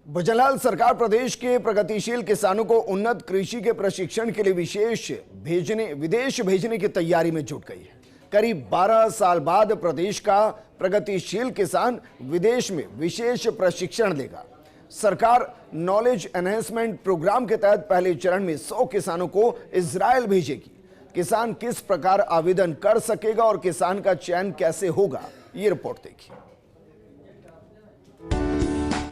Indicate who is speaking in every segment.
Speaker 1: भजनलाल सरकार प्रदेश के प्रगतिशील किसानों को उन्नत कृषि के प्रशिक्षण के लिए विदेश भेजने की तैयारी में जुट गई है। करीब 12 साल बाद प्रदेश का प्रगतिशील किसान विदेश में विशेष प्रशिक्षण लेगा। सरकार नॉलेज एनहेंसमेंट प्रोग्राम के तहत पहले चरण में 100 किसानों को इजराइल भेजेगी। किसान किस प्रकार आवेदन कर सकेगा और किसान का चयन कैसे होगा, ये रिपोर्ट देखिए।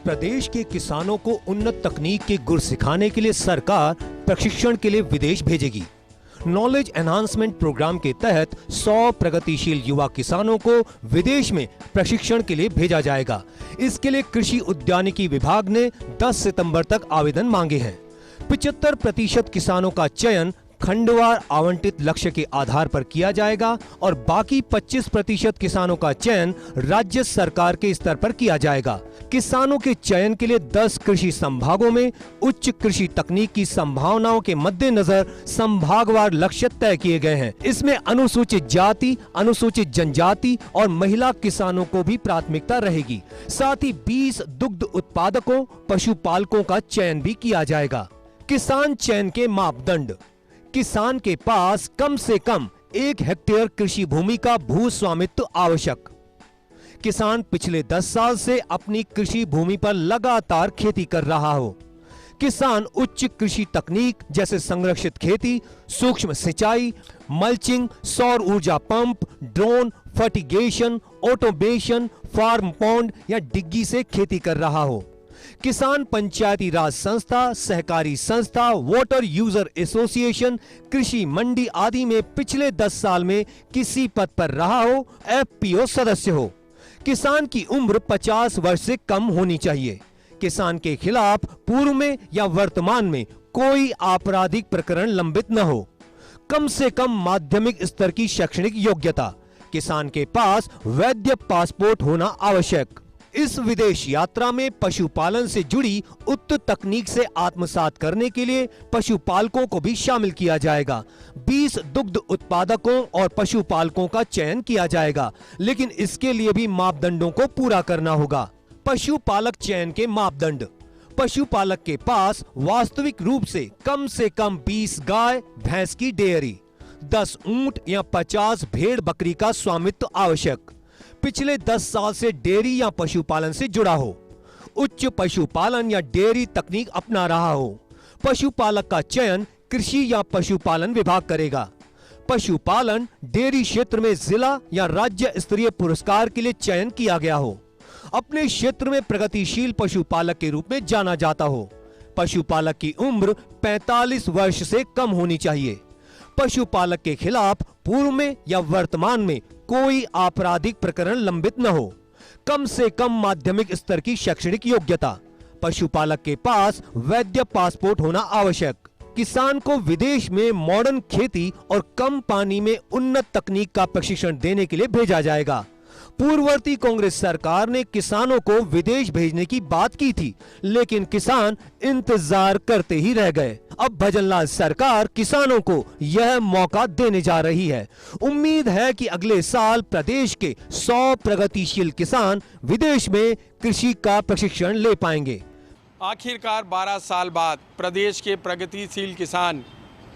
Speaker 2: प्रदेश के किसानों को उन्नत तकनीक के गुर सिखाने के लिए सरकार प्रशिक्षण के लिए विदेश भेजेगी। नॉलेज एनहांसमेंट प्रोग्राम के तहत 100 प्रगतिशील युवा किसानों को विदेश में प्रशिक्षण के लिए भेजा जाएगा। इसके लिए कृषि उद्यानिकी विभाग ने 10 सितंबर तक आवेदन मांगे हैं। 75% किसानों का चयन खंडवार आवंटित लक्ष्य के आधार पर किया जाएगा और बाकी 25% किसानों का चयन राज्य सरकार के स्तर पर किया जाएगा। किसानों के चयन के लिए 10 कृषि संभागों में उच्च कृषि तकनीक की संभावनाओं के मद्देनजर संभागवार लक्ष्य तय किए गए हैं। इसमें अनुसूचित जाति, अनुसूचित जनजाति और महिला किसानों को भी प्राथमिकता रहेगी। साथ ही 20 दुग्ध उत्पादकों, पशुपालकों का चयन भी किया जाएगा। किसान चयन के मापदंड: किसान के पास कम से कम 1 हेक्टेयर कृषि भूमि का भू स्वामित्व आवश्यक। किसान पिछले 10 साल से अपनी कृषि भूमि पर लगातार खेती कर रहा हो। किसान उच्च कृषि तकनीक जैसे संरक्षित खेती, सूक्ष्म सिंचाई, मल्चिंग, सौर ऊर्जा pump, drone, fertigation, automation, farm pond या डिग्गी से खेती कर रहा हो। किसान पंचायती राज संस्था, सहकारी संस्था, वाटर यूजर एसोसिएशन, कृषि मंडी आदि में पिछले 10 साल में किसी पद पर रहा हो, एफपीओ सदस्य हो। किसान की उम्र 50 वर्ष से कम होनी चाहिए। किसान के खिलाफ पूर्व में या वर्तमान में कोई आपराधिक प्रकरण लंबित न हो। कम से कम माध्यमिक स्तर की शैक्षणिक योग्यता। किसान के पास वैध पासपोर्ट होना आवश्यक। इस विदेश यात्रा में पशुपालन से जुड़ी उच्च तकनीक से आत्मसात करने के लिए पशुपालकों को भी शामिल किया जाएगा। 20 दुग्ध उत्पादकों और पशुपालकों का चयन किया जाएगा, लेकिन इसके लिए भी मापदंडों को पूरा करना होगा। पशुपालक चयन के मापदंड: पशुपालक के पास वास्तविक रूप से कम 20 गाय भैंस की डेयरी, 10 ऊंट या 50 भेड़ बकरी का स्वामित्व आवश्यक। पिछले 10 साल से डेयरी या पशुपालन से जुड़ा हो। उच्च पशुपालन या डेयरी तकनीक अपना रहा हो। पशुपालक का चयन कृषि या पशुपालन विभाग करेगा। पशुपालन डेयरी क्षेत्र में जिला या राज्य स्तरीय पुरस्कार के लिए चयन किया गया हो। अपने क्षेत्र में प्रगतिशील पशुपालक के रूप में जाना जाता हो। पशुपालक की उम्र 45 वर्ष से कम होनी चाहिए। पशुपालक के खिलाफ पूर्व में या वर्तमान में कोई आपराधिक प्रकरण लंबित न हो। कम से कम माध्यमिक स्तर की शैक्षणिक योग्यता। पशुपालक के पास वैध पासपोर्ट होना आवश्यक। किसान को विदेश में मॉडर्न खेती और कम पानी में उन्नत तकनीक का प्रशिक्षण देने के लिए भेजा जाएगा। पूर्ववर्ती कांग्रेस सरकार ने किसानों को विदेश भेजने की बात की थी, लेकिन किसान इंतजार करते ही रह गए। अब भजनलाल सरकार किसानों को यह मौका देने जा रही है। उम्मीद है कि अगले साल प्रदेश के 100 प्रगतिशील किसान विदेश में कृषि का प्रशिक्षण ले पाएंगे।
Speaker 3: आखिरकार 12 साल बाद प्रदेश के प्रगतिशील किसान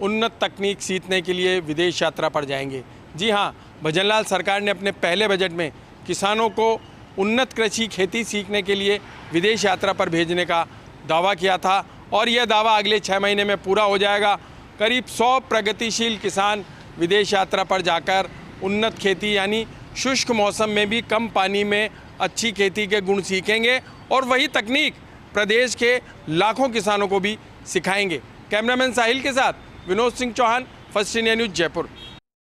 Speaker 3: उन्नत तकनीक सीखने के लिए विदेश यात्रा पर जाएंगे। जी हाँ, भजनलाल सरकार ने अपने पहले बजट में किसानों को उन्नत कृषि खेती सीखने के लिए विदेश यात्रा पर भेजने का दावा किया था और यह दावा अगले 6 महीने में पूरा हो जाएगा। करीब 100 प्रगतिशील किसान विदेश यात्रा पर जाकर उन्नत खेती यानी शुष्क मौसम में भी कम पानी में अच्छी खेती के गुण सीखेंगे और वही तकनीक प्रदेश के लाखों किसानों को भी सिखाएंगे। कैमरामैन साहिल के साथ Vinod Singh Chauhan, First India News, Jaipur.